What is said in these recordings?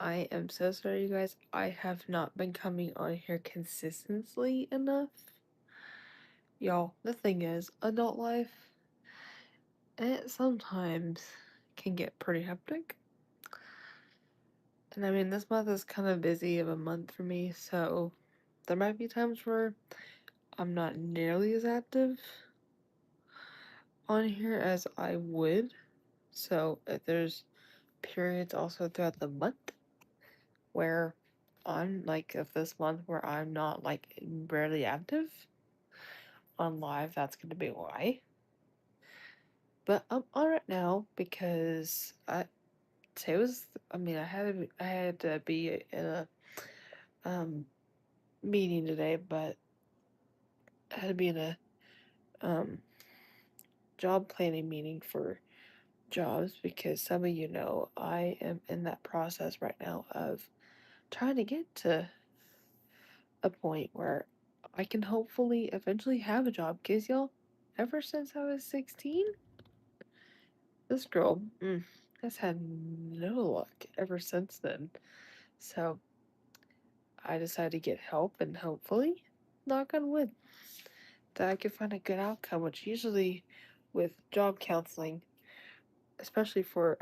I am so sorry, you guys. I have not been coming on here consistently enough. Y'all, the thing is, adult life, it sometimes can get pretty hectic. And I mean, this month is kind of busy of a month for me, so there might be times where I'm not nearly as active on here as I would. So if there's periods also throughout the month where I'm like, if this month where I'm not like barely active on live, that's going to be why. But I'm on it now because today was, I mean, I had to be in a um meeting today, but I had to be in a um job planning meeting for jobs because some of you know I am in that process right now of trying to get to a point where I can hopefully eventually have a job. Because y'all, ever since I was 16, this girl has had no luck ever since then. So I decided to get help and hopefully, knock on wood, that I could find a good outcome, which usually with job counseling, especially for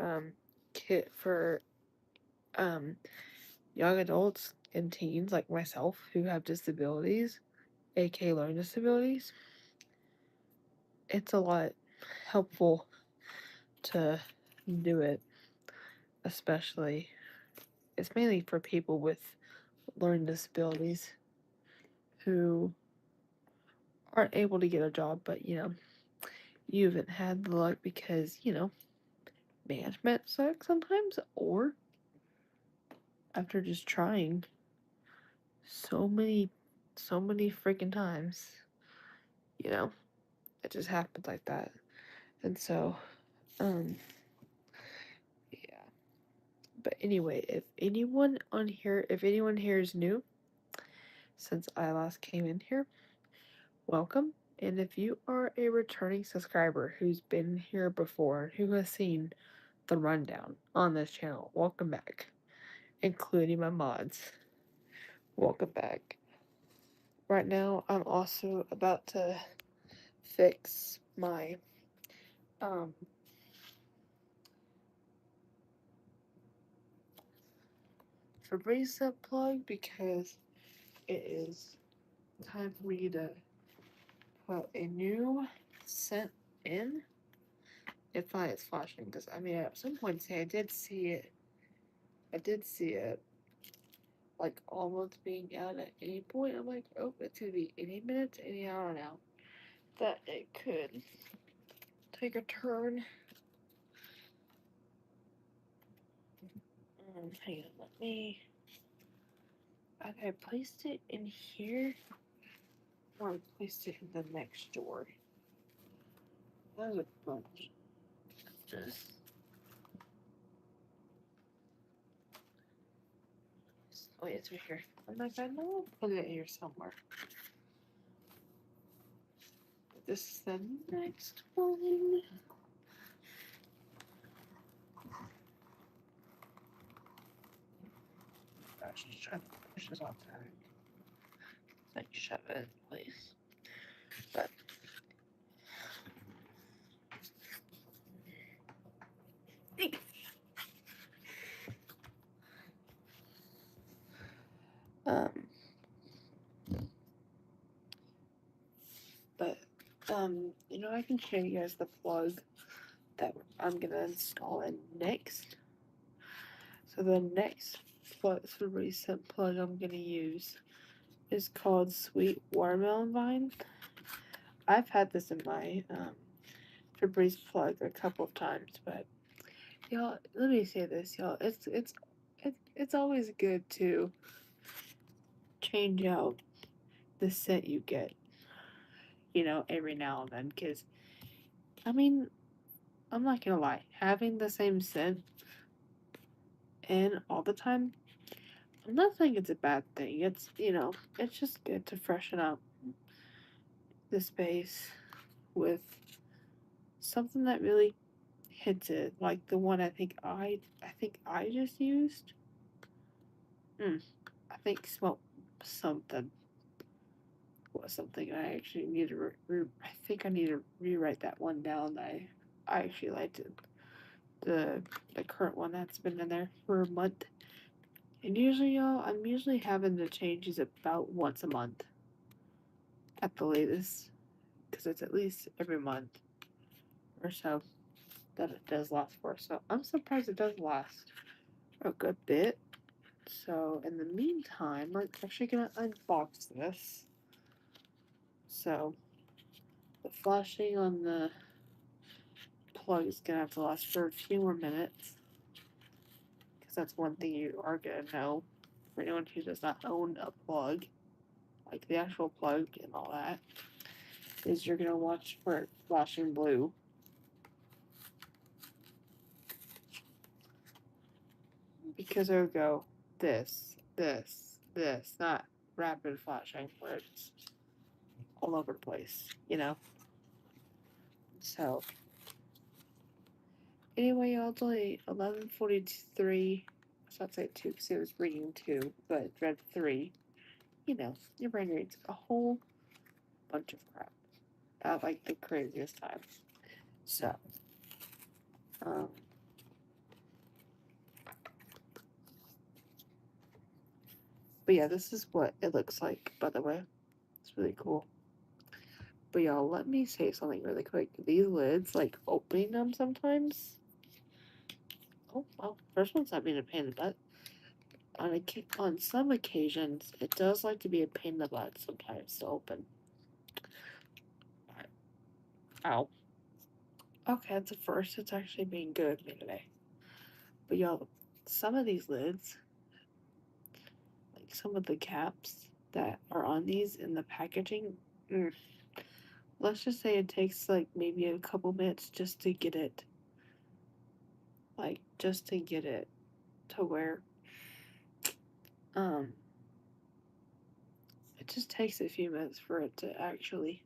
um young adults and teens like myself who have disabilities, aka learning disabilities, it's a lot helpful to do it, especially it's mainly for people with learning disabilities who aren't able to get a job, but you haven't had the luck because, management sucks sometimes, or after just trying so many, so many freaking times, you know, it just happens like that. And so, um, yeah. But anyway, if anyone here is new, since I last came in here, welcome. And if you are a returning subscriber who's been here before, who has seen the rundown on this channel, welcome back, including my mods. Welcome back. Right now, I'm also about to fix my um Febreze scent plug because it is time for me to put a new scent in. If I is flashing, because I mean at some point today I did see it. I did see it like almost being out at any point. I'm like, oh, it's gonna be any minute, any hour now that it could take a turn. Hang on, let me. I placed it in here, or I placed it in the next drawer. That was a bunch. Just. Oh, yeah, it's right here. I'm like, I know I put it here somewhere. This is the next one. Gosh, just trying to push this off there. Like, shove it in place. But um, but I can show you guys the plug that I'm gonna install in next. So the next plug, the recent plug I'm gonna use is called Sweet Watermelon Vine. I've had this in my Febreze plug a couple of times, but y'all, let me say this, y'all. It's always good to change out the scent you get, every now and then. Because, I mean, I'm not gonna lie, having the same scent in all the time, I'm not saying it's a bad thing. It's just good to freshen up the space with something that really hits it, like the one I think I just used. I think smell something. Was something I actually need to. I think I need to rewrite that one down. I actually liked it. The current one that's been in there for a month. And usually, y'all, I'm usually having to change these about once a month at the latest, because it's at least every month or so that it does last for. So I'm surprised it does last a good bit. So in the meantime, we're actually gonna unbox this. So the flashing on the plug is gonna have to last for a few more minutes, because that's one thing you are gonna know for anyone who does not own a plug, like the actual plug and all that, is you're gonna watch for it flashing blue. Because it'll go this, this, this, not rapid flashing where it's all over the place, you know? So, anyway, y'all, it's only 11:43. I should say 2 because it was reading 2, but it read 3. You know, your brain reads a whole bunch of crap at like the craziest times. So, um, but yeah, this is what it looks like, by the way. It's really cool. But y'all, let me say something really quick. These lids, like opening them sometimes. Oh, well, first one's not being a pain in the butt. On some occasions, it does like to be a pain in the butt sometimes to open. Ow. Okay, that's a first. It's actually being good with me today. But y'all, some of these lids, like some of the caps that are on these in the packaging, let's just say it takes like maybe a couple minutes just to get it, to where, um, it just takes a few minutes for it to actually,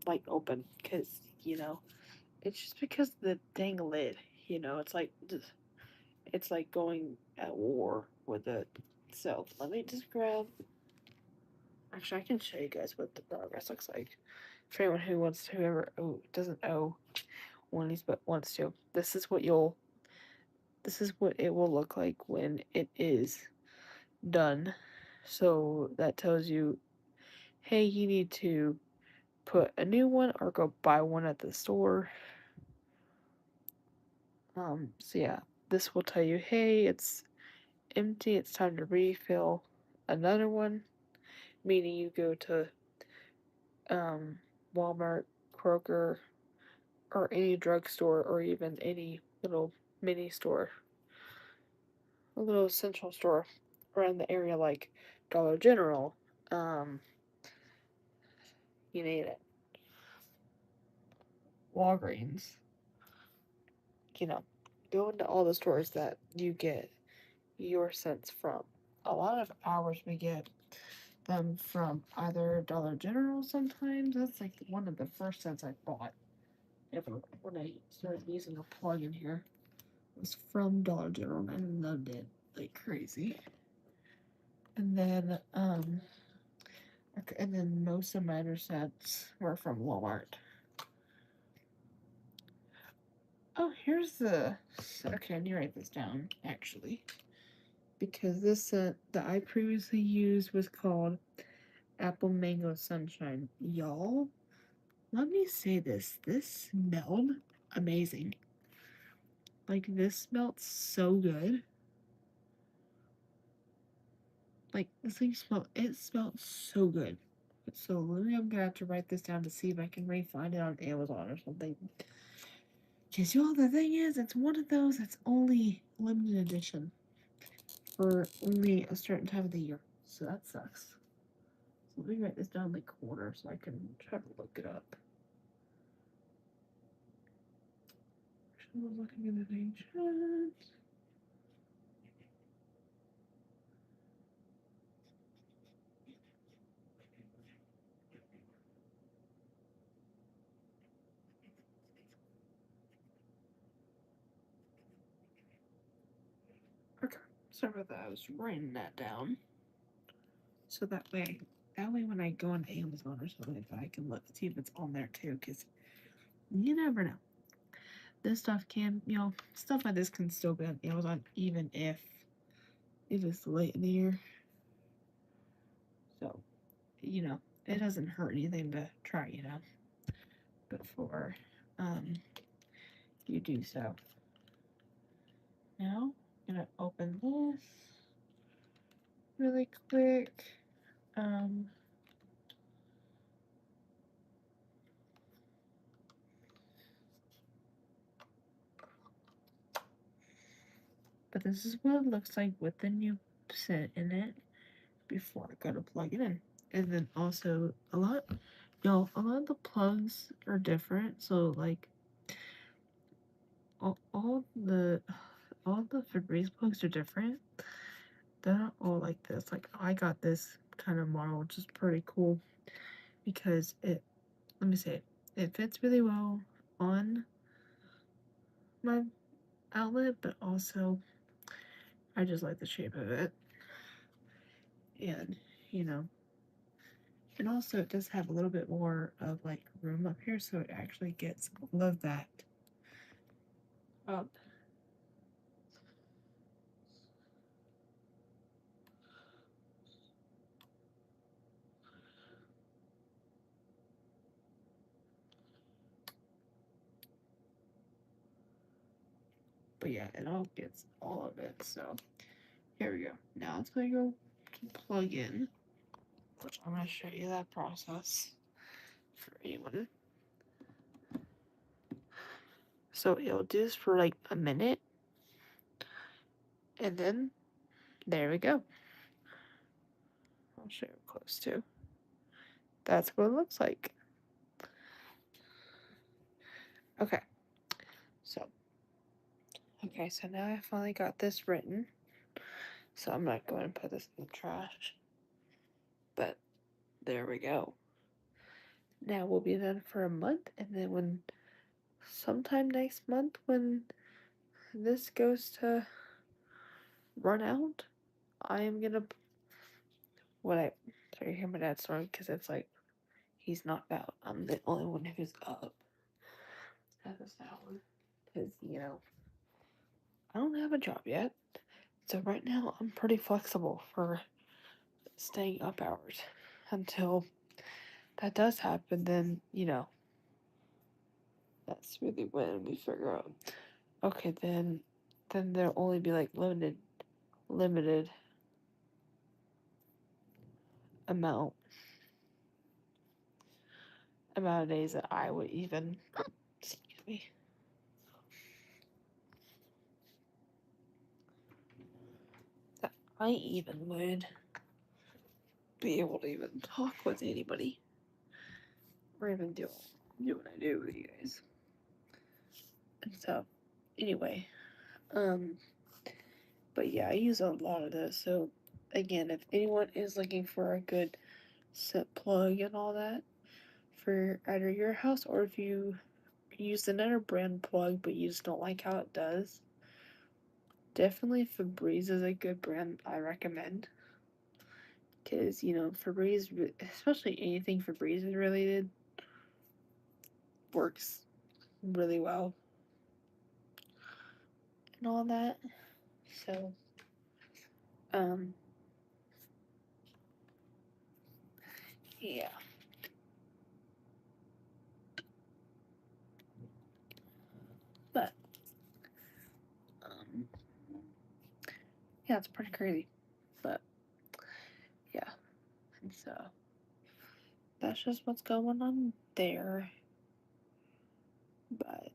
like, open. Because, you know, it's just because the dang lid, it's like going at war with it. So let me just grab. Actually, I can show you guys what the progress looks like. For anyone whoever doesn't owe one of these but wants to, this is what it will look like when it is done. So that tells you, hey, you need to put a new one or go buy one at the store. So yeah, this will tell you, hey, it's empty, it's time to refill another one, meaning you go to Walmart, Kroger, or any drugstore, or even any little mini store, a little central store around the area like Dollar General, you name it, Walgreens, you know, go into all the stores that you get your scents from. A lot of ours we get them from either Dollar General sometimes. That's like one of the first scents I bought ever when I started using a plug in here. It was from Dollar General and I loved it like crazy. And then most of my other scents were from Walmart. Oh, here's the okay, I need to write this down actually. Because this scent that I previously used was called Apple Mango Sunshine. Y'all, let me say this. This smelled amazing. Like, this smelled so good. Like, it smelled so good. So, literally, I'm gonna have to write this down to see if I can find it on Amazon or something. Because, y'all, the thing is, it's one of those that's only limited edition for only a certain time of the year. So, that sucks. So, let me write this down in the corner so I can try to look it up. I was looking in the ancient. Okay, Sorry about that. I was writing that down. So that way when I go on Amazon or something like that, I can look, see if it's on there too, because you never know. This stuff can, stuff like this can still be on Amazon even if it is late in the year. So, it doesn't hurt anything to try, before you do so. Now, I'm gonna open this really quick. But this is what it looks like with the new set in it before I go to plug it in. And then also a lot of the plugs are different. So like all the Febreze plugs are different. They're not all like this. Like I got this kind of model, which is pretty cool because let me say it fits really well on my outlet, but also I just like the shape of it. And, you know, and also it does have a little bit more of like room up here, so it actually gets all of that up. But yeah, it all gets all of it. So here we go. Now it's going to go to plug in, which I'm going to show you that process for anyone. So it'll do this for like a minute, and then there we go. I'll show you close to. That's what it looks like. Okay. So now I finally got this written. So I'm not going to put this in the trash. But there we go. Now we'll be done for a month, and then sometime next month when this goes to run out, I am gonna sorry, you hear my dad snoring because it's like he's knocked out. I'm the only one who's up at this hour because I don't have a job yet, so right now I'm pretty flexible for staying up hours until that does happen. Then that's really when we figure out. Okay, then there'll only be like limited amount of days that I would even excuse me that I even would be able to even talk with anybody or even do what I do with you guys. And so anyway, but yeah, I use a lot of those. So again, if anyone is looking for a good set plug and all that for either your house, or if you use another brand plug but you just don't like how it does, definitely Febreze is a good brand I recommend. Because, Febreze, especially anything Febreze related, works really well and all that. So, yeah. But, yeah, it's pretty crazy. But, yeah. And so, that's just what's going on there. But,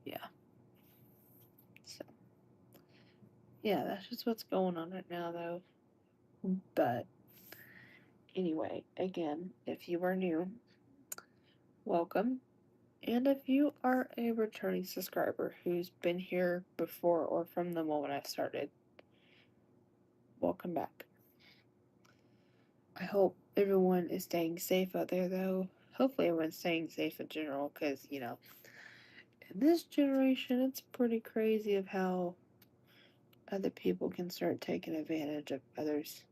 yeah. So, yeah, that's just what's going on right now, though. But, anyway, again, if you are new, welcome. And if you are a returning subscriber who's been here before or from the moment I started, welcome back. I hope everyone is staying safe out there, though. Hopefully, everyone's staying safe in general because, in this generation, it's pretty crazy of how other people can start taking advantage of others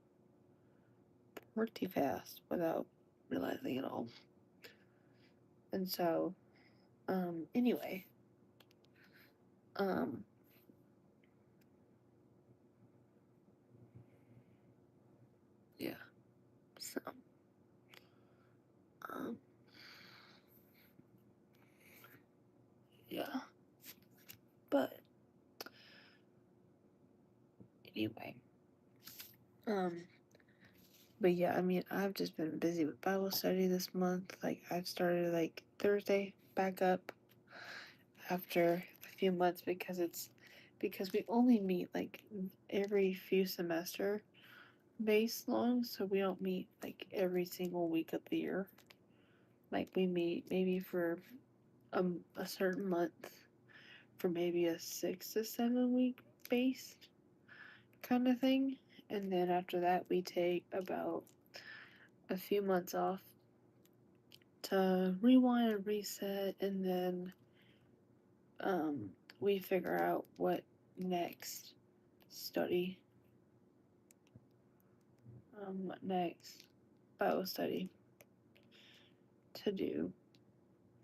pretty fast without realizing it all. And so, anyway, um, yeah, so, um, yeah, but anyway, um, but yeah, I mean, I've just been busy with Bible study this month. Like, I've started like Thursday back up after a few months because we only meet like every few semester base long, so we don't meet like every single week of the year. Like, we meet maybe for a certain month for maybe a 6 to 7 week based kind of thing, and then after that we take about a few months off to rewind and reset, and then we figure out next study what next Bible study to do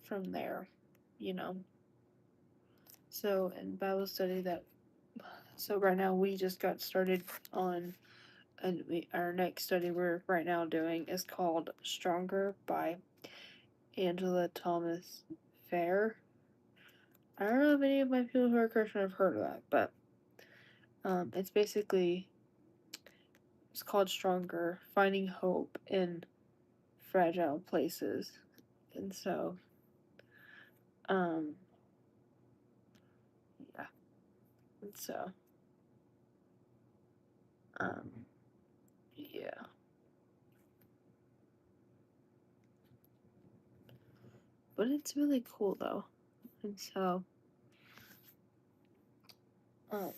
from there, you know. So in Bible study so right now we just got started on, and our next study we're right now doing is called Stronger by Angela Thomas Fair. I don't know if any of my people who are Christian have heard of that, but it's called Stronger, Finding Hope in Fragile Places. And so, um, yeah. And so, um, yeah. But it's really cool though. And so, um,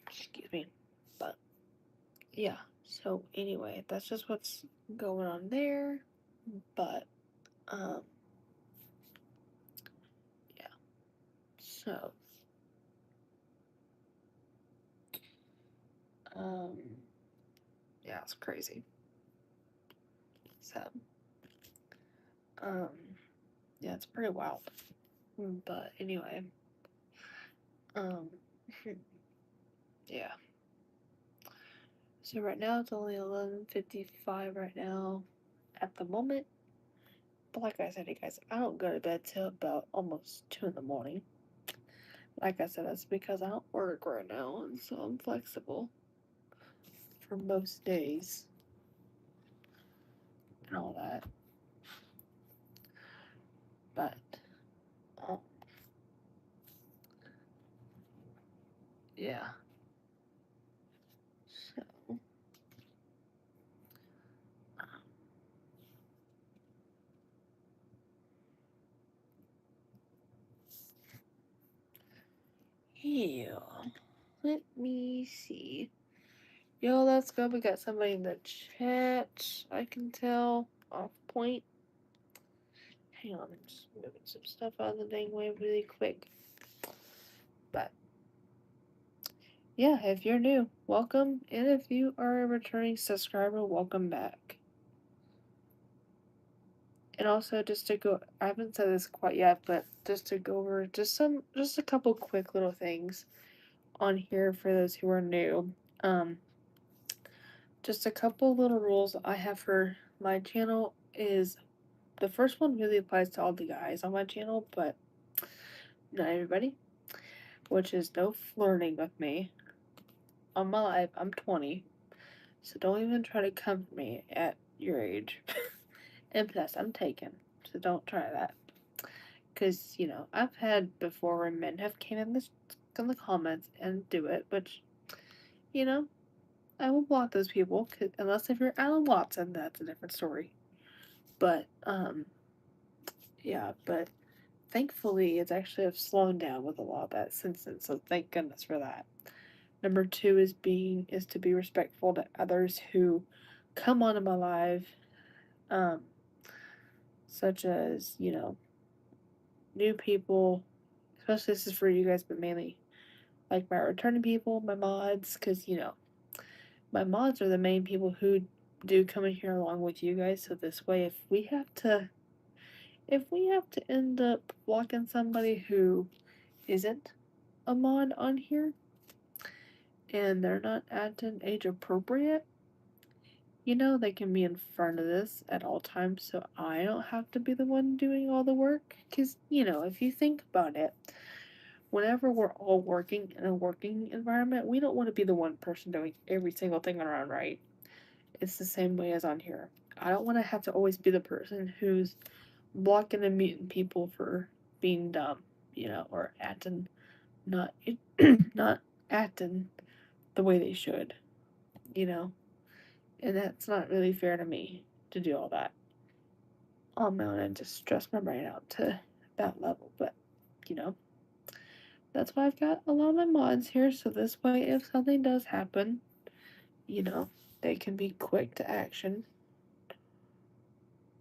excuse me. But yeah. So anyway, that's just what's going on there. But um, yeah. So um, yeah, it's crazy. So um, yeah, it's pretty wild. But anyway, um, yeah. So right now it's only 11:55 right now at the moment. But like I said, you guys, I don't go to bed till about almost 2 in the morning. Like I said, that's because I don't work right now, and so I'm flexible for most days and all that. But, um, yeah. So, um, yeah. Let me see. Yo, let's go. We got somebody in the chat. I can tell. Off point. Hang on, I'm just moving some stuff out of the dang way really quick. But yeah, if you're new, welcome. And if you are a returning subscriber, welcome back. And also, just to go, I haven't said this quite yet, but just to go over just a couple quick little things on here for those who are new. Um, just a couple little rules I have for my channel is the first one really applies to all the guys on my channel, but not everybody, which is no flirting with me. On my life, I'm 20, so don't even try to come for me at your age. And plus, I'm taken, so don't try that. Because, I've had before where men have came in the comments and do it, which, you know, I will block those people, unless if you're Alan Watson, that's a different story. But, yeah, but thankfully, it's actually have slowed down with a lot of that since then, so thank goodness for that. Number two is to be respectful to others who come onto my live um, such as, new people, especially this is for you guys, but mainly like my returning people, my mods, because, my mods are the main people who do come in here along with you guys. So this way, if we have to end up blocking somebody who isn't a mod on here and they're not acting age appropriate, they can be in front of this at all times so I don't have to be the one doing all the work. Because, if you think about it, whenever we're all working in a working environment, we don't want to be the one person doing every single thing on our own, right? It's the same way as on here. I don't want to have to always be the person who's blocking and muting people for being dumb, or acting not not acting the way they should, you know. And that's not really fair to me to do all that on my own and just stress my brain out to that level. But you know, that's why I've got a lot of my mods here. So this way, if something does happen, you know, they can be quick to action.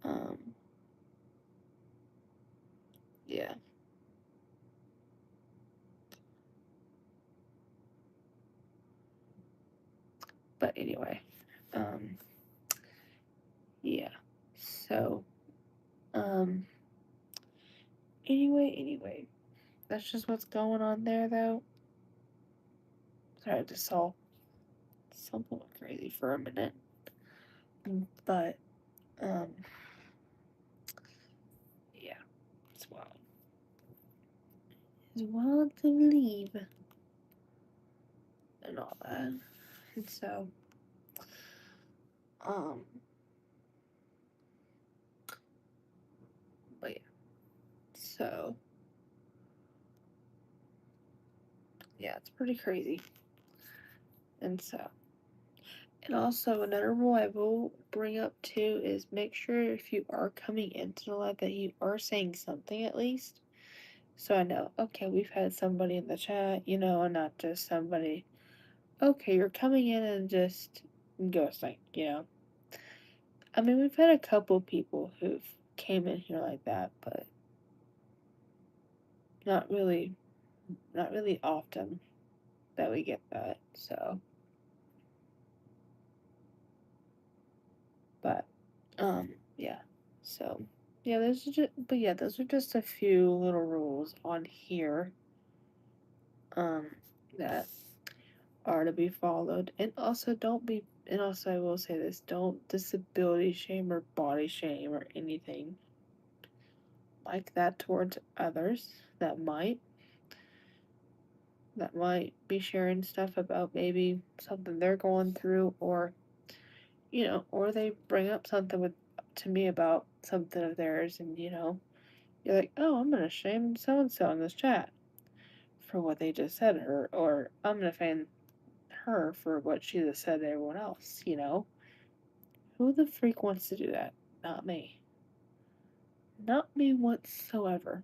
Um, yeah. But anyway, um, yeah. So, um, anyway, that's just what's going on there, though. Sorry, I just saw something crazy for a minute, but um, yeah, it's wild. It's wild to believe and all that, and so um, but yeah, so yeah, it's pretty crazy, and so. And also, another rule I will bring up too is make sure if you are coming into the live that you are saying something at least. So I know, okay, we've had somebody in the chat, and not just somebody, okay, you're coming in and just ghosting, I mean, we've had a couple people who've came in here like that, but not really, not really often that we get that, so. But, yeah. So, yeah, those are just a few little rules on here, um, that are to be followed. And also I will say this, don't disability shame or body shame or anything like that towards others that might be sharing stuff about maybe something they're going through, or they bring up something to me about something of theirs, and you're like, oh, I'm gonna shame so and so in this chat for what they just said to her, or I'm gonna fan her for what she just said to everyone else. Who the freak wants to do that? Not me. Not me whatsoever.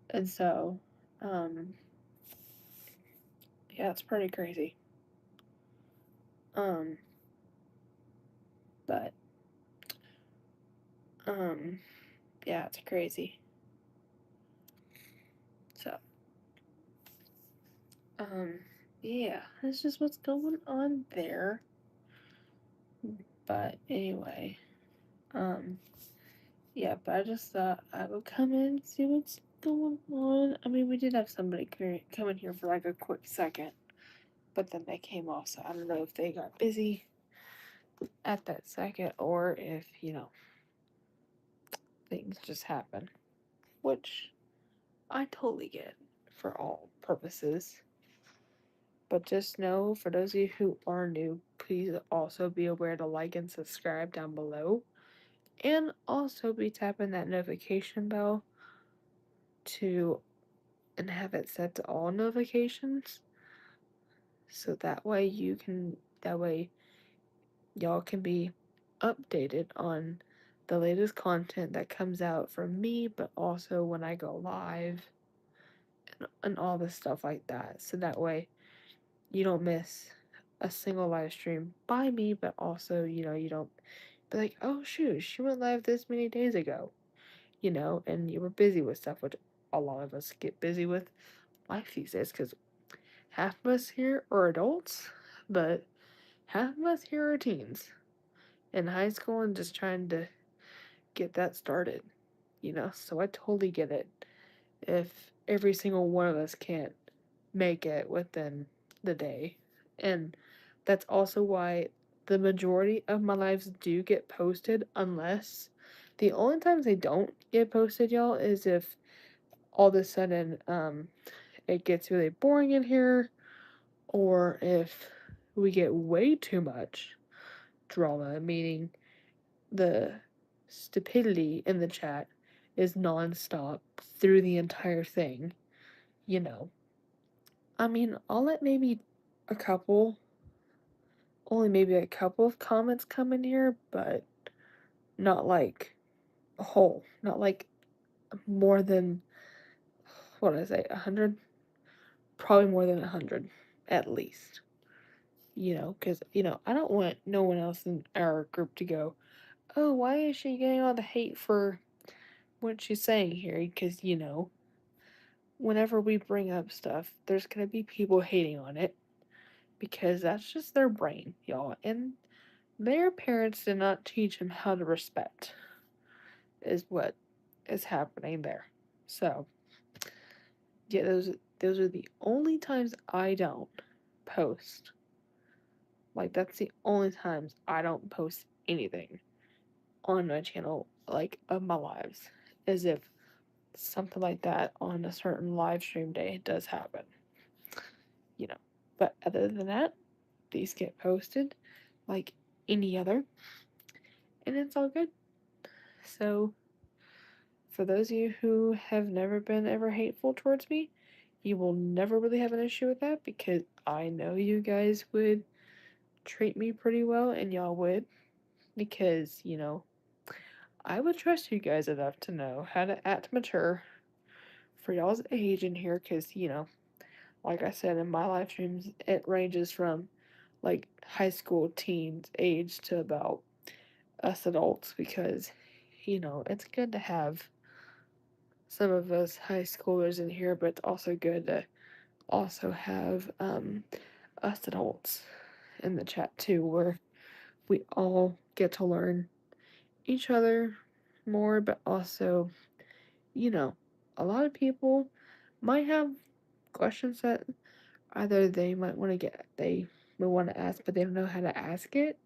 And so, um, yeah, it's pretty crazy. Um, but, um, yeah, it's crazy. So, um, yeah, that's just what's going on there. But anyway, yeah, but I just thought I would come in and see what's going on. I mean, we did have somebody come in here for like a quick second, but then they came off, so I don't know if they got busy at that second or if, things just happen, which I totally get for all purposes. But just know, for those of you who are new, please also be aware to like and subscribe down below. And also be tapping that notification bell to and have it set to all notifications. So that way y'all can be updated on the latest content that comes out from me, but also when I go live and all this stuff like that. So that way you don't miss a single live stream by me, but also, you don't be like, oh shoot, she went live this many days ago, and you were busy with stuff, which a lot of us get busy with life these days because half of us here are adults, but half of us here are teens in high school and just trying to get that started, So I totally get it if every single one of us can't make it within the day. And that's also why the majority of my lives do get posted, unless the only times they don't get posted, y'all, is if all of a sudden it gets really boring in here, or if we get way too much drama, meaning the stupidity in the chat is nonstop through the entire thing, you know. I mean, I'll let a couple, only maybe a couple of comments come in here, but not like a whole, not like more than, what did I say, 100? Probably more than 100, at least. Because, I don't want no one else in our group to go, oh, why is she getting all the hate for what she's saying here? Because, whenever we bring up stuff, there's going to be people hating on it because that's just their brain, y'all. And their parents did not teach them how to respect, is what is happening there. So, yeah, those are the only times I don't post. Like, that's the only times I don't post anything on my channel, like, of my lives, as if something like that on a certain live stream day does happen, you know. But other than that, these get posted like any other, and it's all good. So, for those of you who have never been ever hateful towards me, you will never really have an issue with that because I know you guys would treat me pretty well, and y'all would because, I would trust you guys enough to know how to act mature for y'all's age in here because, like I said in my live streams, it ranges from like high school teens age to about us adults because, it's good to have some of us high schoolers in here, but it's also good to also have us adults in the chat too, where we all get to learn each other more, but also, you know, a lot of people might have questions that either they may want to ask, but they don't know how to ask it.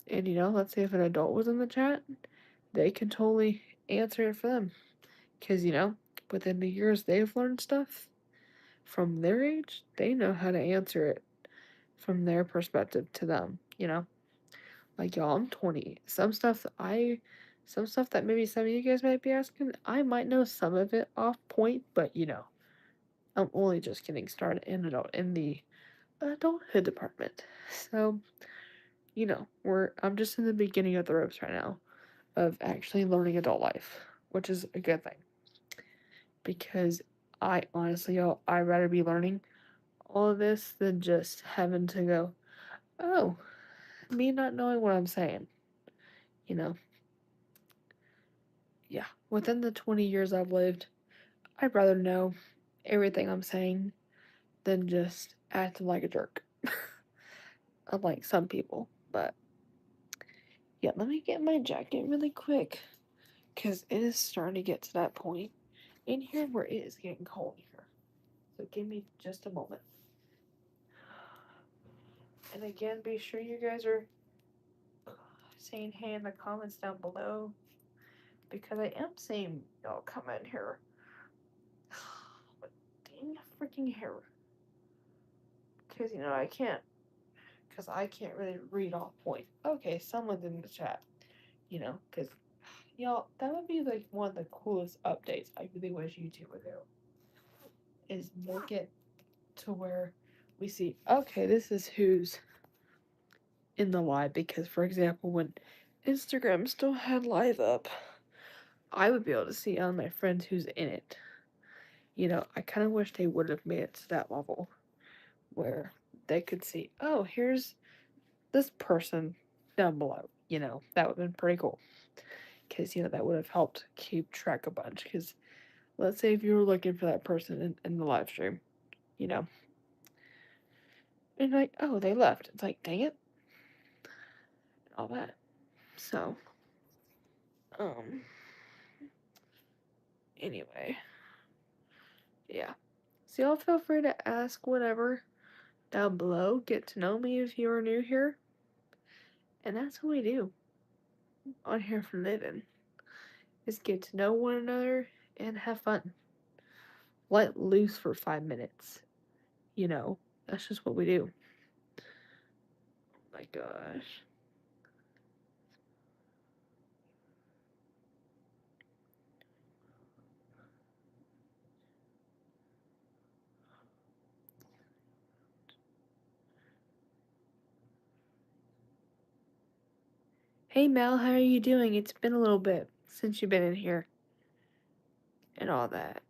And, let's say if an adult was in the chat, they can totally answer it for them. Because, within the years they've learned stuff from their age, they know how to answer it from their perspective to them, Like, y'all, I'm 20. Some stuff that maybe some of you guys might be asking, I might know some of it off point, but, I'm only just getting started in the adulthood department. So, I'm just in the beginning of the ropes right now of actually learning adult life, which is a good thing. Because I honestly, y'all, I'd rather be learning all of this than just having to go, oh, me not knowing what I'm saying. You know, yeah. Within the 20 years I've lived, I'd rather know everything I'm saying than just acting like a jerk. Unlike some people. But yeah, let me get my jacket really quick. Because it is starting to get to that point in here where it is getting cold here. So give me just a moment. And again, be sure you guys are saying hey in the comments down below. Because I am seeing y'all come in here. But dang freaking hair. Because, I can't. Because I can't really read off point. Okay, someone's in the chat. Because, y'all, that would be like one of the coolest updates I really wish YouTube would do. Is make it to where we see, okay, this is who's in the live. Because, for example, when Instagram still had live up, I would be able to see on my friends who's in it. I kind of wish they would have made it to that level where they could see, oh, here's this person down below. that would have been pretty cool. Because, that would have helped keep track a bunch. Because let's say if you were looking for that person in the live stream, you know, and like, oh, they left. It's like, dang it. And all that. So, um, anyway, yeah. So y'all feel free to ask whatever down below. Get to know me if you are new here. And that's what we do on here for living. Is get to know one another and have fun. Let loose for 5 minutes. That's just what we do. Oh my gosh. Hey Mel, how are you doing? It's been a little bit since you've been in here and all that.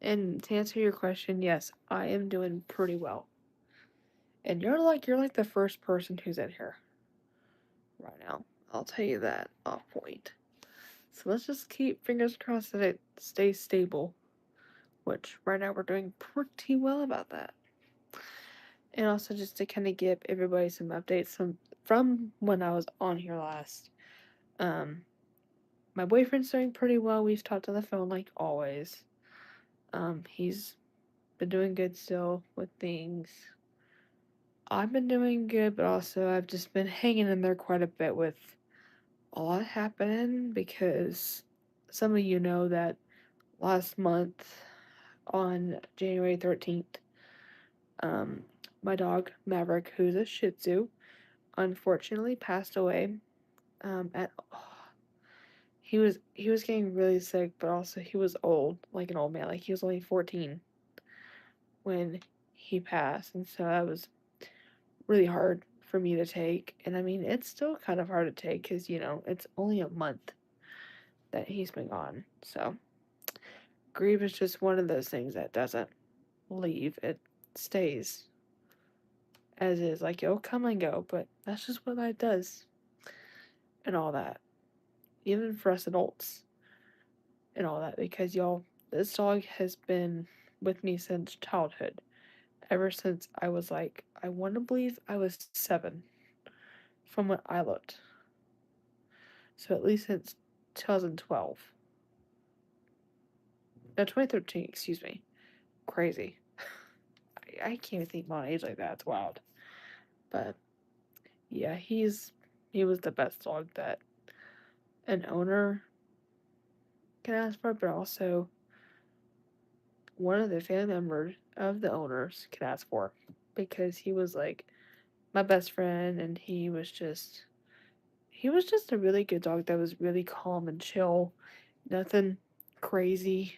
And to answer your question, yes, I am doing pretty well. And you're like the first person who's in here right now. I'll tell you that off point. So let's just keep fingers crossed that it stays stable, which right now we're doing pretty well about that. And also just to kind of give everybody some updates from when I was on here last. My boyfriend's doing pretty well. We've talked on the phone like always. He's been doing good still with things. I've been doing good, but also I've just been hanging in there quite a bit with a lot happening because some of you know that last month on January 13th, my dog Maverick, who's a Shih Tzu, unfortunately passed away. At he was getting really sick, but also he was old, like an old man. Like he was only 14 when he passed, and so that was really hard for me to take. And I mean, it's still kind of hard to take because it's only a month that he's been gone. So grief is just one of those things that doesn't leave. It stays as is. Like it'll come and go, but that's just what life does, and all that. Even for us adults and all that, because y'all, this dog has been with me since childhood. Ever since I was like, I want to believe I was 7 from when I looked. So at least since 2012. No, 2013, excuse me. Crazy. I can't even think my age like that. It's wild. But yeah, he was the best dog that an owner can ask for, but also one of the family members of the owners can ask for, because he was like my best friend, and he was just a really good dog that was really calm and chill. Nothing crazy.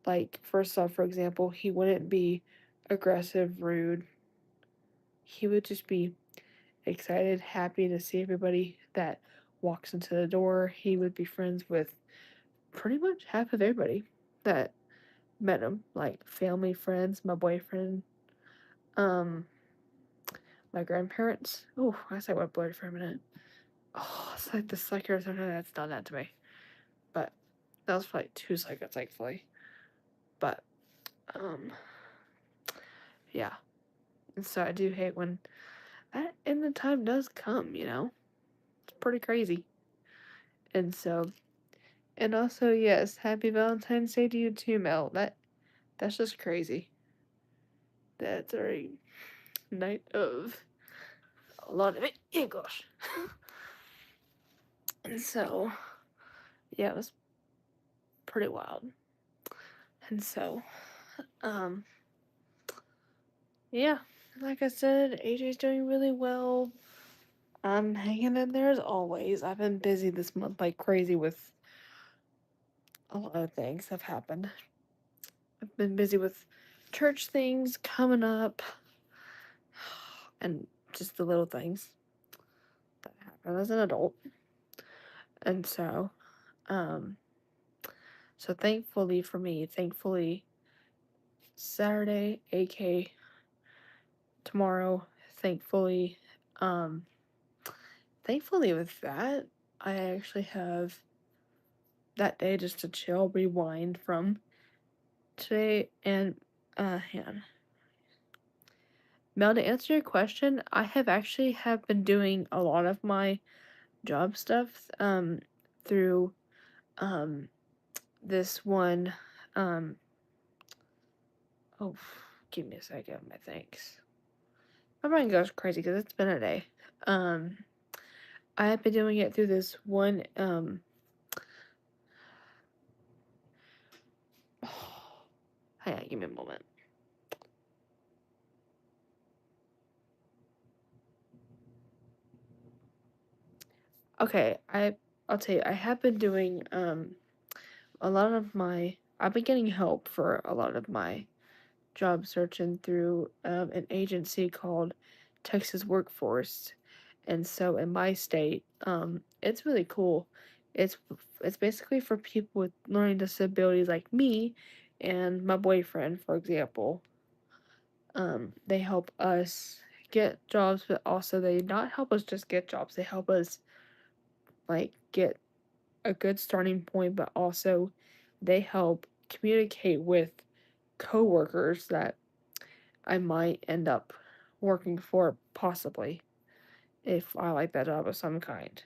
Like, first off, for example, he wouldn't be aggressive, rude. He would just be excited, happy to see everybody that walks into the door. He would be friends with pretty much half of everybody that met him, like family, friends, my boyfriend, um, my grandparents. Oh, I said what blurred for a minute. Oh, it's like the sucker that's done that to me. But that was for like 2 seconds, thankfully. But um, yeah. And so I do hate when that end of time does come. It's pretty crazy. And so, and also, yes, happy Valentine's Day to you too, Mel. That's just crazy. That's a night of a lot of it. Oh gosh. And so, yeah, it was pretty wild. And so, um, yeah, like I said, AJ's doing really well. I'm hanging in there as always. I've been busy this month like crazy with a lot of things have happened. I've been busy with church things coming up and just the little things that happen as an adult. And um, so thankfully for me, Saturday, tomorrow, thankfully, um, thankfully with that, I actually have that day just to chill, rewind from today, and hang on. Mel, to answer your question, I have been doing a lot of my job stuff through um this one um oh give me a second, my thanks. My brain goes crazy because it's been a day. Um I have been doing it through this one hang on, give me a moment. Okay, I'll tell you, I have been doing a lot of my I've been getting help for a lot of my job searching through an agency called Texas Workforce. And so in my state, it's really cool. It's it's basically for people with learning disabilities like me and my boyfriend, for example. They help us get jobs, but also they not help us just get jobs. They help us like get a good starting point, but also they help communicate with coworkers that I might end up working for possibly if I like that job of some kind.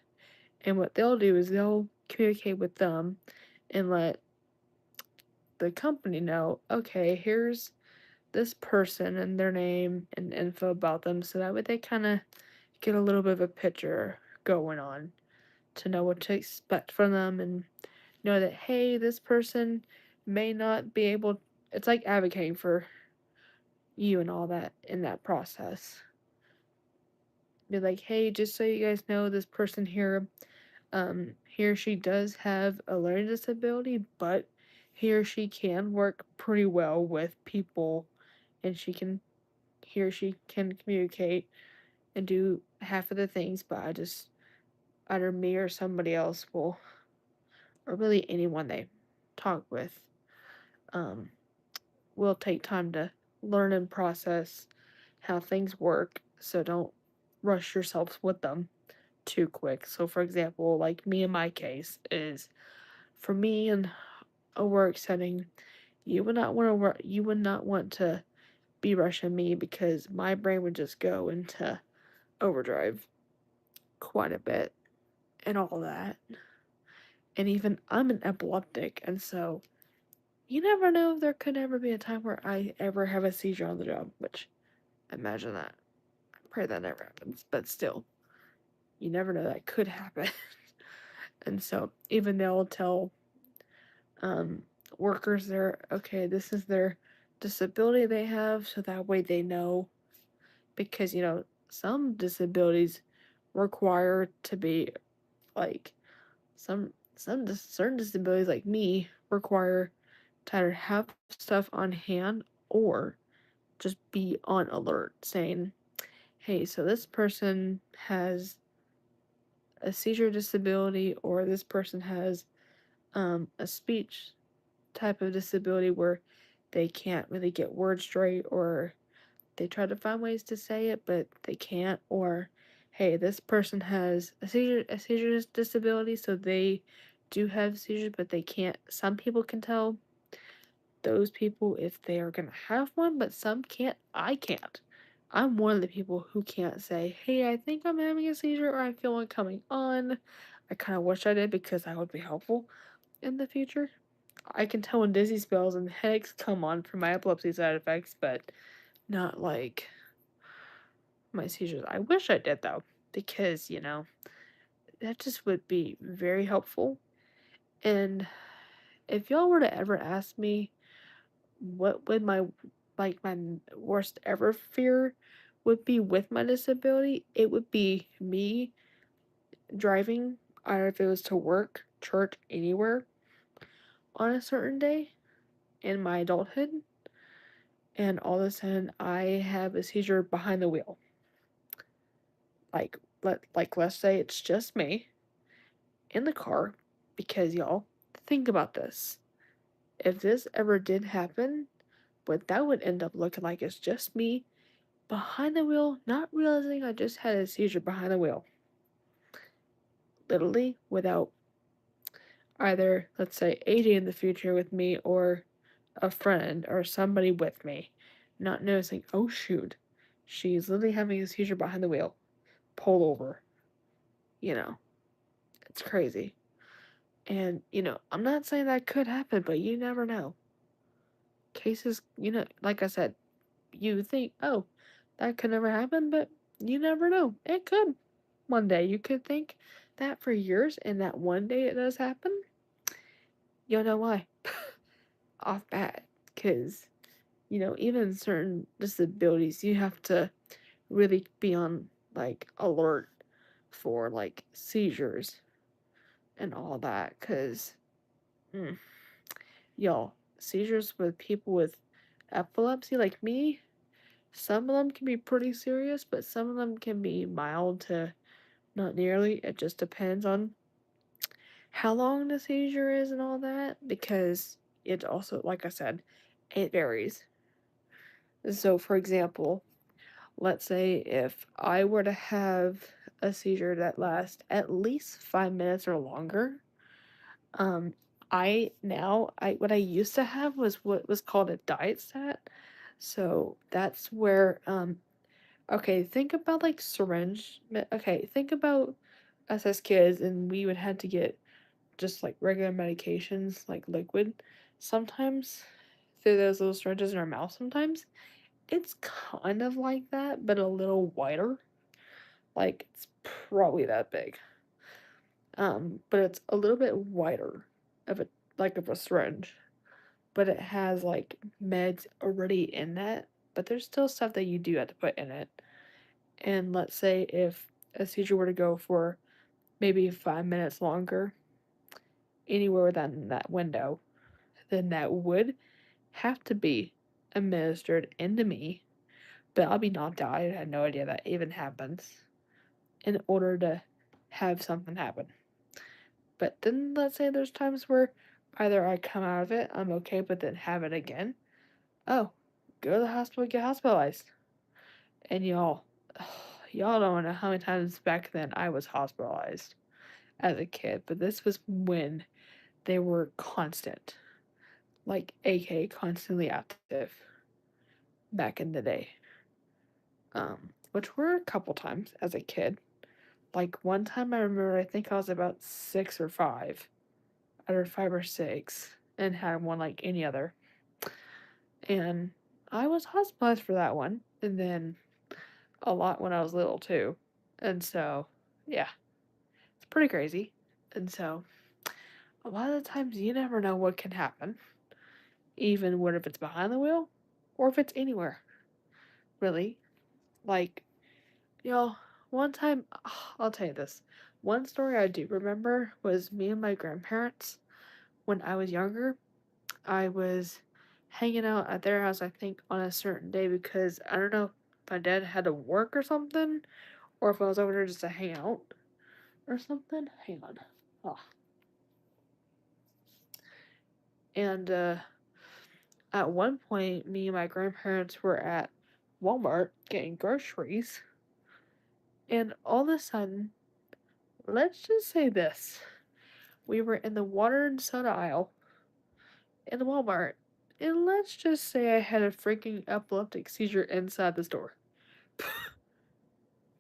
And what they'll do is they'll communicate with them and let the company know, okay, here's this person and their name and info about them so that way they kind of get a little bit of a picture going on to know what to expect from them and know that hey, this person may not be able, it's like advocating for you and all that in that process. Be like, hey, just so you guys know, this person here, he or she does have a learning disability, but he or she can work pretty well with people, and he or she can communicate and do half of the things, but I just, either me or somebody else will, or really anyone they talk with, um, will take time to learn and process how things work, so don't rush yourselves with them too quick. So for example, like me in my case is for me in a work setting, you would not want to be rushing me because my brain would just go into overdrive quite a bit and all that. And even I'm an epileptic, and so you never know if there could ever be a time where I ever have a seizure on the job, which imagine that. I pray that never happens, but still, you never know that could happen. And so even they'll tell um, workers there, okay, this is their disability they have, so that way they know. Because, some disabilities require to be like, certain disabilities, like me, require to either have stuff on hand or just be on alert saying, hey, so this person has a seizure disability or this person has a speech type of disability where they can't really get words straight or they try to find ways to say it but they can't, or hey, this person has a seizure disability, so they do have seizures but they can't, some people can tell those people if they are going to have one, but some can't. I can't. I'm one of the people who can't say, hey, I think I'm having a seizure or I feel one coming on. I kind of wish I did because that would be helpful in the future. I can tell when dizzy spells and headaches come on from my epilepsy side effects, but not like my seizures. I wish I did though, because, that just would be very helpful. And if y'all were to ever ask me what would my worst ever fear would be with my disability, it would be me driving, either if it was to work, church, anywhere on a certain day in my adulthood, and all of a sudden I have a seizure behind the wheel. Let's say it's just me in the car, because y'all think about this. If this ever did happen, what that would end up looking like is just me behind the wheel, not realizing I just had a seizure behind the wheel. literally without either, let's say, AJ in the future with me or a friend or somebody with me, not noticing, oh shoot, she's literally having a seizure behind the wheel. Pull over. You know, it's crazy. And, I'm not saying that could happen, but you never know. Cases, like I said, you think, oh, that could never happen, but you never know. It could. One day you could think that for years, and that one day it does happen, you'll know why. Off bat. Because, even certain disabilities, you have to really be on, like, alert for, like, seizures and all that. Because, y'all, seizures with people with epilepsy like me, some of them can be pretty serious, but some of them can be mild to not nearly. It just depends on how long the seizure is and all that, because it also, like I said, it varies. So, for example, let's say if I were to have a seizure that lasts at least 5 minutes or longer, um, I what I used to have was what was called a diet stat. So that's where okay, think about like okay, think about us as kids and we would have to get just like regular medications like liquid sometimes through those little syringes in our mouth sometimes. It's kind of like that, but a little wider. Like it's probably that big. But it's a little bit wider of a of a syringe. But it has like meds already in that. But there's still stuff that you do have to put in it. And let's say if a seizure were to go for maybe 5 minutes longer, anywhere within that window, then that would have to be administered into me. But I'll be knocked out. I had no idea that even happens in order to have something happen. But then let's say there's times where either I come out of it, I'm okay, but then have it again. Oh, go to the hospital, get hospitalized. And y'all don't know how many times back then I was hospitalized as a kid, but this was when they were constant, like AK constantly active back in the day. Which were a couple times as a kid. Like one time I remember, I think I was about 6 or 5, either 5 or 6, and had one like any other. And I was hospitalized for that one, and then a lot when I was little too. And so, yeah, it's pretty crazy. And so, a lot of the times you never know what can happen, even what if it's behind the wheel or if it's anywhere, really. Like, y'all, one time, I'll tell you this. One story I do remember was me and my grandparents when I was younger. I was hanging out at their house, I think, on a certain day because I don't know if my dad had to work or something, or if I was over there just to hang out or something. Hang on. Oh. And at one point, me and my grandparents were at Walmart getting groceries, and all of a sudden, let's just say this. We were in the water and soda aisle in the Walmart, and let's just say I had a freaking epileptic seizure inside the store.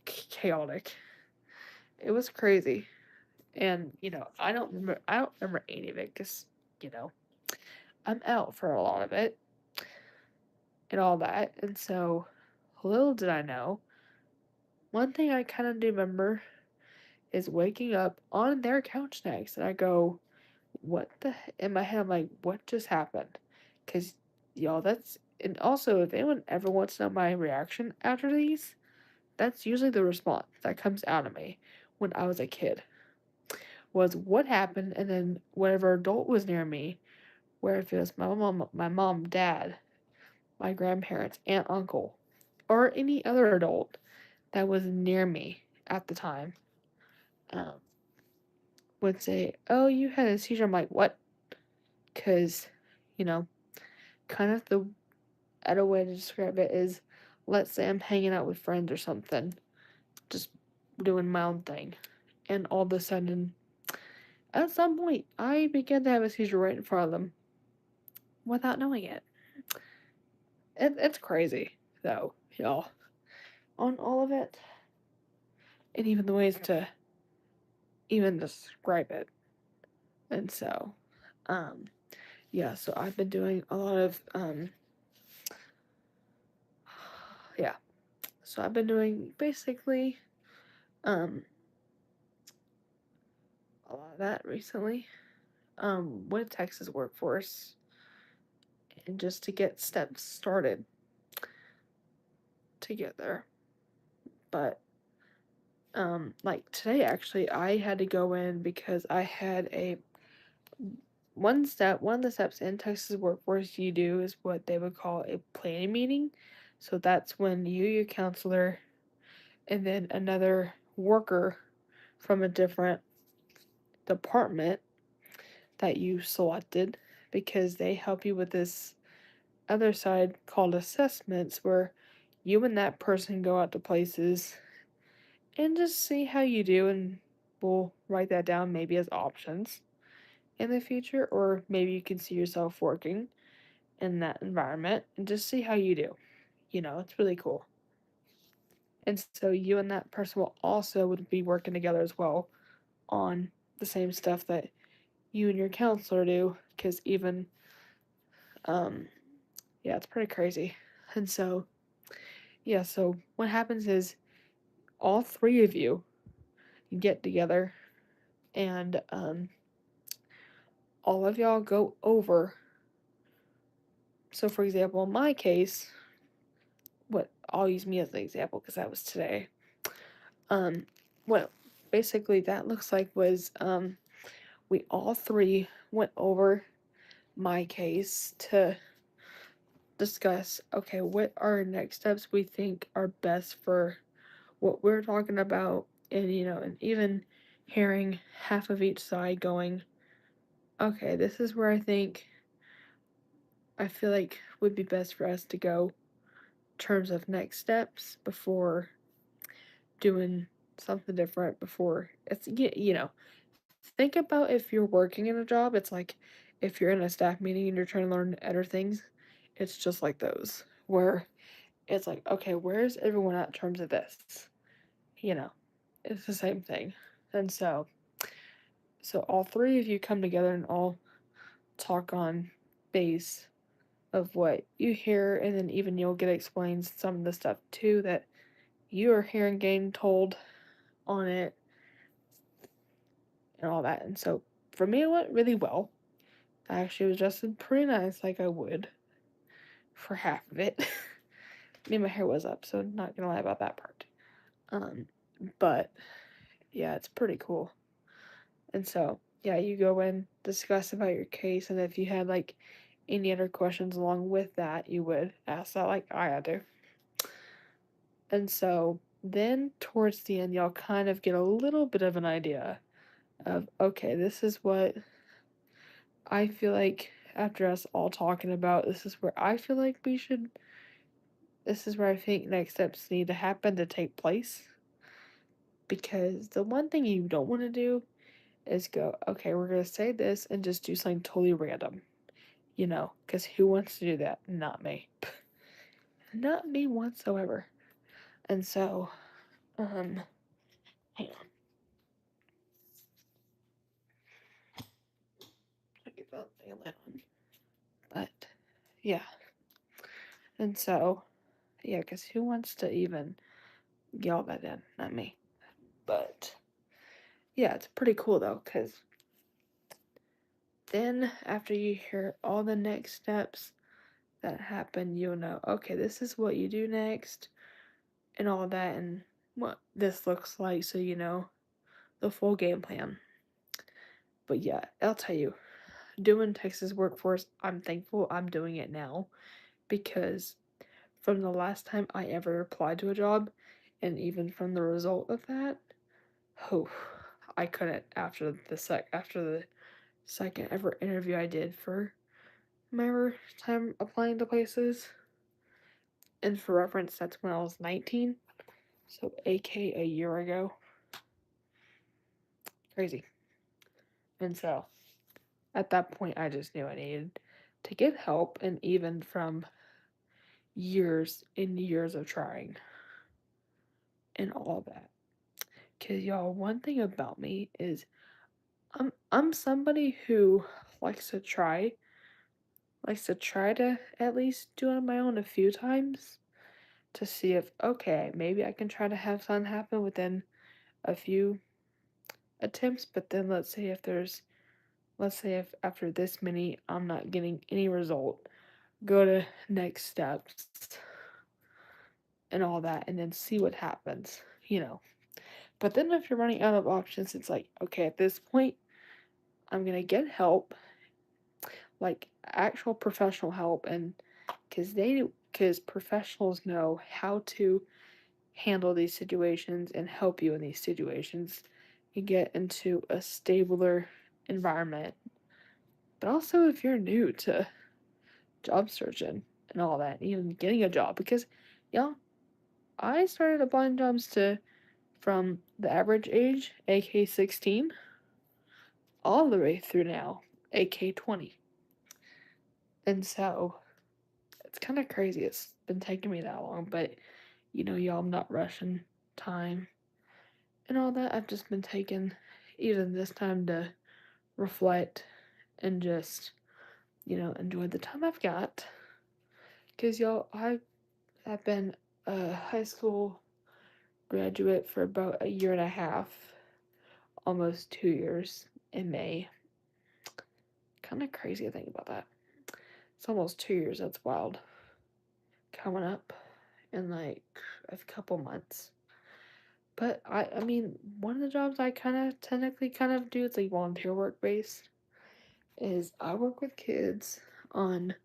Chaotic. It was crazy. And, I don't remember any of it because, you know, I'm out for a lot of it and all that. And so, little did I know, one thing I kind of do remember is waking up on their couch next. And I go, what in my head, I'm like, what just happened? Because, y'all, and also, if anyone ever wants to know my reaction after these, that's usually the response that comes out of me when I was a kid. Was what happened, and then whatever adult was near me, where if it was my mom, dad, my grandparents, aunt, uncle, or any other adult that was near me at the time, um, would say, "Oh, you had a seizure." I'm like, "What?" Because, you know, kind of the other way to describe it is, let's say I'm hanging out with friends or something, just doing my own thing, and all of a sudden, at some point, I began to have a seizure right in front of them without knowing it. It's crazy, though, y'all, on all of it, and even the ways to even describe it. And so, um, yeah, so I've been doing a lot of, yeah, so I've been doing basically, um, a lot of that recently, with Texas Workforce, and just to get steps started to get there. But, like today, actually, I had to go in because I had a one of the steps in Texas Workforce you do is what they would call a planning meeting. So that's when you, your counselor, and then another worker from a different department that you selected, because they help you with this other side called assessments, where you and that person go out to places and just see how you do, and we'll write that down maybe as options in the future, or maybe you can see yourself working in that environment and just see how you do. It's really cool. And so you and that person will also would be working together as well on the same stuff that you and your counselor do, because even um yeah, it's pretty crazy. And so yeah, so what happens is all three of you get together, and all of y'all go over. So for example, in my case, what I'll use me as an example because that was today. Um, what basically that looks like was we all three went over my case to discuss, okay, what are next steps we think are best for what we're talking about, and and even hearing half of each side going, okay, this is where I feel like would be best for us to go in terms of next steps before doing something different. Before it's think about if you're working in a job, it's like if you're in a staff meeting and you're trying to learn other things, it's just like those where it's like, okay, where's everyone at in terms of this? You know, it's the same thing. And so all three of you come together and all talk on base of what you hear, and then even you'll get explained some of the stuff too that you are hearing getting told on it and all that. And so for me, it went really well. I actually was dressed pretty nice, like I would for half of it. I mean, my hair was up, so not gonna lie about that part. Um, but yeah, it's pretty cool. And so, yeah, you go in, discuss about your case, and if you had like any other questions along with that, you would ask that like I had to. And so then towards the end, y'all kind of get a little bit of an idea of, okay, this is what I feel like after us all talking about, this is where I feel like this is where I think next steps need to happen to take place. Because the one thing you don't want to do is go, okay, we're going to say this and just do something totally random. Because who wants to do that? Not me. Not me whatsoever. And so, hang on. I get that thing lit on. But, yeah. And so, yeah, because who wants to even get all that in? Not me. But, yeah, it's pretty cool though, because then after you hear all the next steps that happen, you'll know, okay, this is what you do next, and all that, and what this looks like, so you know the full game plan. But yeah, I'll tell you, doing Texas Workforce, I'm thankful I'm doing it now, because from the last time I ever applied to a job, and even from the result of that, oh, I couldn't after the second ever interview I did for my time applying to places. And for reference, that's when I was 19, so AK a year ago. Crazy. And so at that point, I just knew I needed to get help, and even from years and years of trying and all that. Cause y'all, one thing about me is I'm somebody who likes to try, likes to try to at least do it on my own a few times to see if okay, maybe I can try to have something happen within a few attempts, but then let's say if after this many I'm not getting any result, go to next steps and all that and then see what happens. But then if you're running out of options, it's like, okay, at this point, I'm gonna get help, like actual professional help, and because professionals know how to handle these situations and help you in these situations, you get into a stabler environment. But also, if you're new to job searching and all that, even getting a job, because y'all, I started applying jobs to from the average age, aka 16, all the way through now, aka 20. And so it's kind of crazy. It's been taking me that long, but y'all, I'm not rushing time and all that. I've just been taking even this time to reflect and just, enjoy the time I've got. Because, y'all, I have been a high school graduate for about a year and a half, almost 2 years in May. Kind of crazy to think about that. It's almost 2 years. That's wild. Coming up in like a couple months. But I mean, one of the jobs I kind of technically kind of do, it's like volunteer work based, is I work with kids on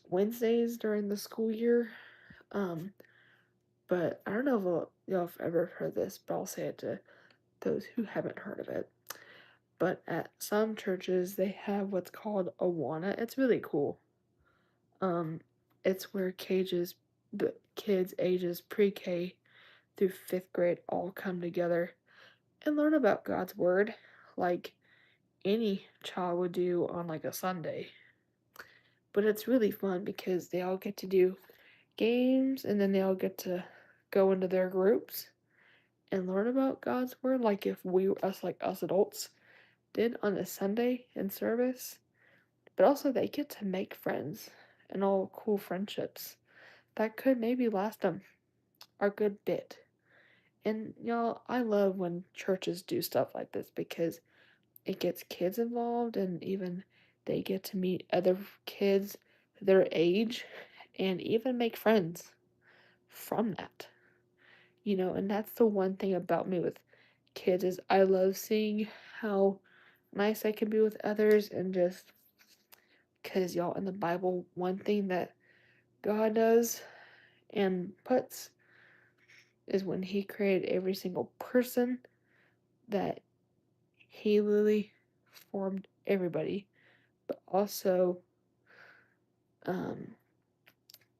Wednesdays during the school year. Um, but I don't know if y'all have ever heard this, but I'll say it to those who haven't heard of it. But at some churches, they have what's called Awana. It's really cool. Um, it's where the kids ages pre-K through fifth grade all come together and learn about God's word, like any child would do on like a Sunday. But it's really fun because they all get to do games and then they all get to go into their groups and learn about God's word like if us adults did on a Sunday in service. But also they get to make friends and all cool friendships that could maybe last them a good bit. And y'all, I love when churches do stuff like this because it gets kids involved and even they get to meet other kids their age and even make friends from that. And that's the one thing about me with kids is I love seeing how nice I can be with others and just cuz y'all in the Bible one thing that God does and puts is when he created every single person that he literally formed everybody but also um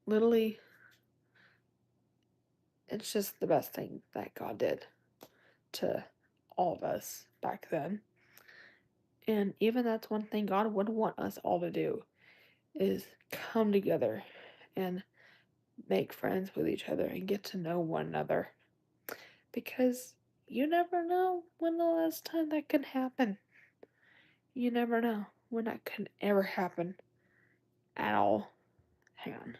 literally it's just the best thing that God did to all of us back then. And even that's one thing God would want us all to do is come together and make friends with each other and get to know one another. Because you never know when the last time that can happen. You never know when that could ever happen at all. Hang on.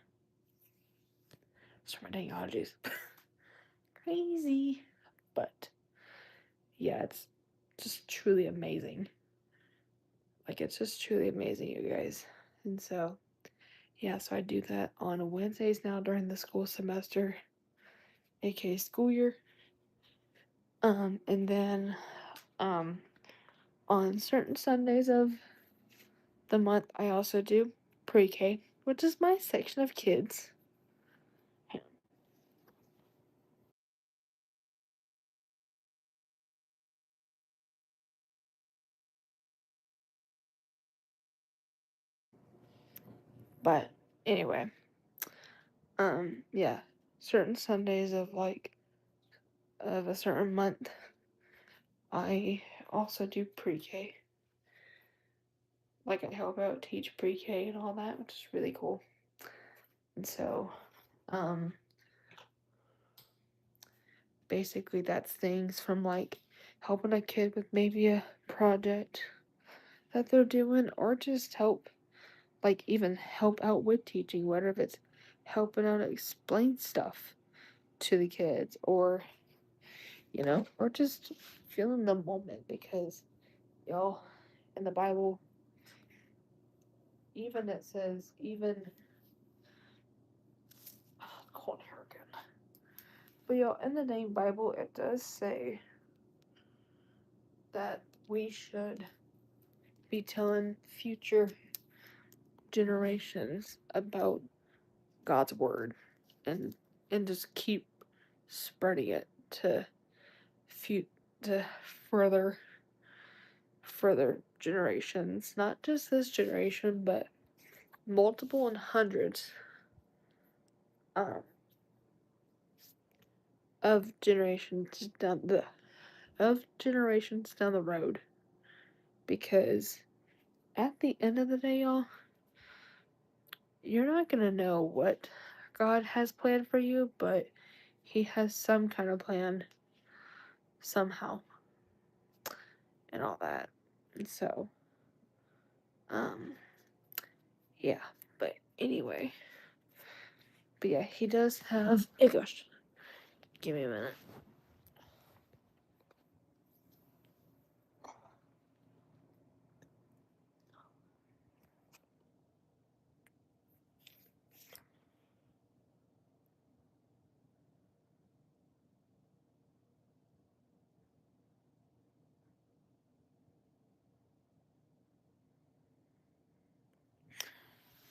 Sorry, my dang allergies. Crazy. But yeah, it's just truly amazing. Like, it's just truly amazing, you guys. And so, yeah, so I do that on Wednesdays now during the school semester, aka school year. And then, um, on certain Sundays of the month, I also do pre K, which is my section of kids. But anyway, yeah, certain Sundays of a certain month, I also do pre-K. Like I help out teach pre-K and all that, which is really cool. And so, um, basically that's things from like helping a kid with maybe a project that they're doing, or just help, like even help out with teaching, whether if it's helping out explain stuff to the kids, or or just feeling the moment, because y'all, in the Bible, even it says, even cold hurricane. But y'all, in the name Bible, it does say that we should be telling future generations about God's word, and just keep spreading it to to further generations, not just this generation, but multiple and hundreds um, of generations down the road. Because at the end of the day, y'all, you're not gonna know what God has planned for you, but He has some kind of plan somehow, and all that. And so, um, yeah. But anyway, yeah, He does have. Oh gosh, give me a minute.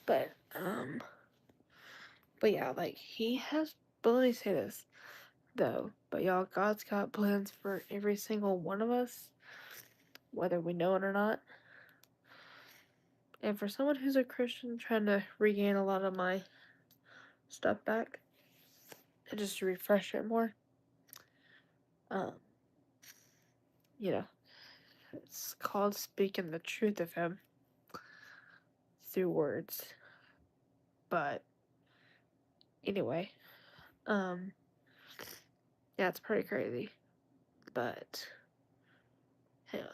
But but yeah, like He has. But let me say this though. But y'all, God's got plans for every single one of us, whether we know it or not. And for someone who's a Christian trying to regain a lot of my stuff back, and just to refresh it more, um, you know, it's called speaking the truth of Him through words. But anyway, yeah, it's pretty crazy. But hang on.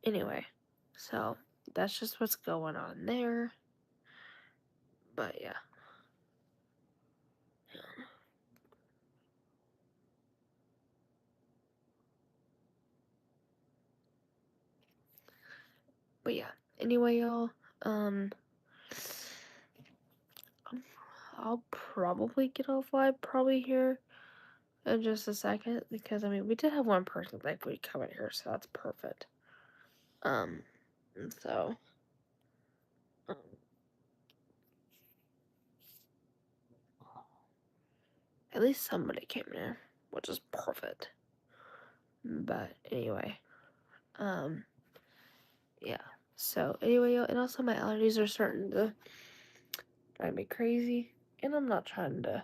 Anyway, so that's just what's going on there. But yeah. But yeah. Anyway, y'all, I'll probably get off live probably here in just a second, because I mean we did have one person thankfully come in here, so that's perfect. And so um, at least somebody came in here, which is perfect. But anyway, yeah. So anyway, and also my allergies are starting to drive me crazy, and I'm not trying to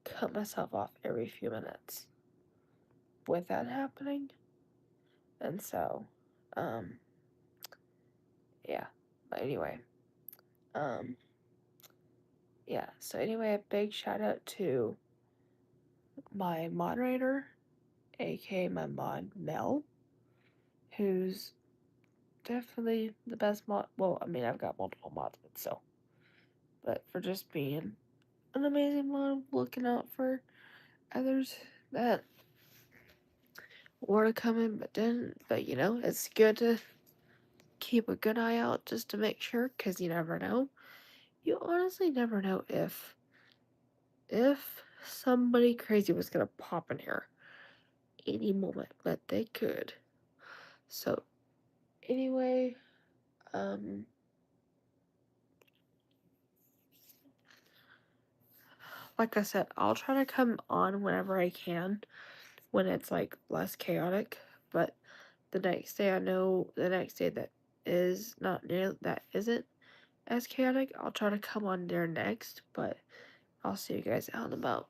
cut myself off every few minutes with that happening. And so, yeah. But anyway, um, yeah. So anyway, a big shout out to my moderator, aka my mod Mel, who's definitely the best mod. Well, I mean, I've got multiple mods, but still. But for just being an amazing mod, looking out for others that were to come in but didn't. But it's good to keep a good eye out just to make sure, because you never know. You honestly never know if somebody crazy was gonna pop in here any moment, but they could. So anyway, like I said, I'll try to come on whenever I can when it's like less chaotic. But the next day, I know the next day that is not near that isn't as chaotic, I'll try to come on there next. But I'll see you guys out and about.